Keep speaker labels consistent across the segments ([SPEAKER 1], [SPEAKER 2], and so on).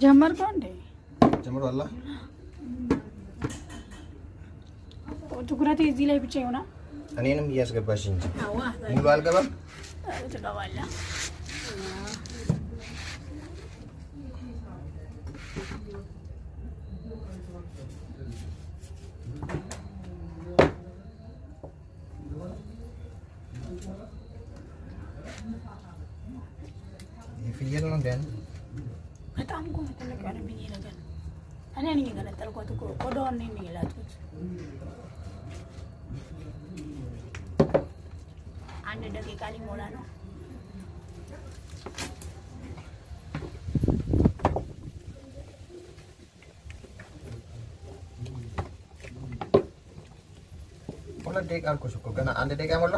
[SPEAKER 1] ጀመርከው እንዴ?
[SPEAKER 2] ጀምሯል።
[SPEAKER 1] ትኩረቴ እዚህ ላይ ብቻ ይሆናል።
[SPEAKER 2] እኔንም እያስገባሽ እንጂ ሙሉ አልገባም።
[SPEAKER 1] ትገባለህ።
[SPEAKER 2] ፍየል ነው እንዴ?
[SPEAKER 1] በጣም እኮ ተለቀቀ ነው ብዬ ነገር እኔ ነኝ የገነጠልኳት እኮ ቆዳውን ነኝ የላጥኩት። አንድ ደቂቃ ሊሞላ ነው።
[SPEAKER 2] ሁለት ደቂቃ አልኩሽ እኮ ገና አንድ ደቂቃ ሞላ።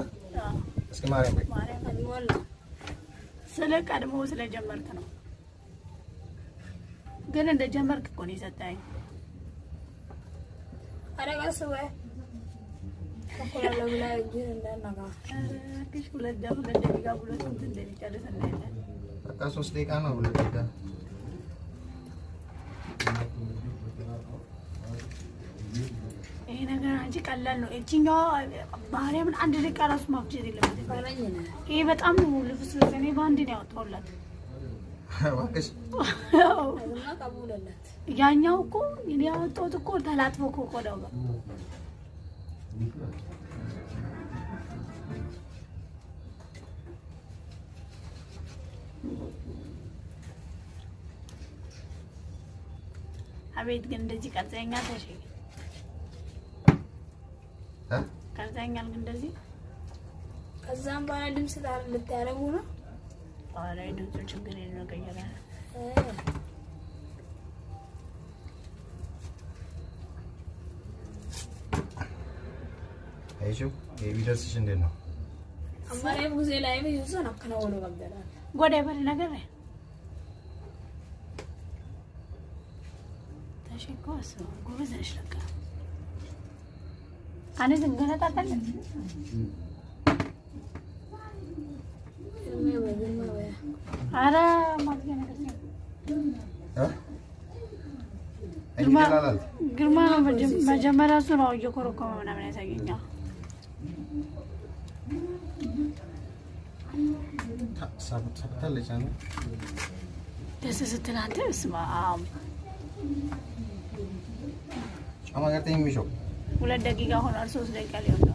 [SPEAKER 2] እስኪ ማርያም
[SPEAKER 1] ሞላ ስለ ቀድሞ ስለጀመርክ ነው። ግን እንደ ጀመርክ እኮ ነው የሰጠኸኝ።
[SPEAKER 3] አረጋስ ወይ ተቆላለ ብላ ግን እንደናጋ
[SPEAKER 1] አክሽ ሁለት ደቂቃ ሁለት እንደሚጨርስ እናያለን።
[SPEAKER 2] በቃ 3 ደቂቃ ነው። ሁለት ደቂቃ
[SPEAKER 1] ይሄ ነገር አንቺ ቀላል ነው። እቺኛው ማርያምን አንድ ደቂቃ ራሱ ማፍጀት የለበትም። ይሄ በጣም ነው ልፍስፍስ። እኔ በአንድ ነው ያወጣሁላት።
[SPEAKER 2] እባክሽ
[SPEAKER 1] ያኛው እኮ እኔ ያወጣሁት እኮ ተላጥፎ እኮ ቆዳው ጋር አቤት ግን እንደዚህ ቀርጸኛል። ተሽ ቀርጸኛል ግን እንደዚህ
[SPEAKER 3] ከዛም በኋላ ድምጽ ልታረጉ ነው።
[SPEAKER 1] አረ ድምጽ ችግር የለውም ቀየራ
[SPEAKER 2] አይሹ የቪዲዮስሽ እንዴት ነው?
[SPEAKER 3] አማራይ ጉዜ ላይ ነው ነው ከነወሎ ገበላ
[SPEAKER 1] ጎዳ በል ነገር ተሽኮስ ጎበዝ ነሽ ለካ አነ ዝንገነጣጣለ አረ ማግኘት ነገር ግርማ መጀመሪያ እሱ ነው እየኮረኮመ ምናምን ያሳየኛል።
[SPEAKER 2] ሰብታለች አንተ
[SPEAKER 1] ደስ ስትል አንተ እስማ
[SPEAKER 2] ጫማ ጋር ተኝሚሾ
[SPEAKER 1] 2 ደቂቃ ሆኗል። 3 ደቂቃ ሊሆን ነው።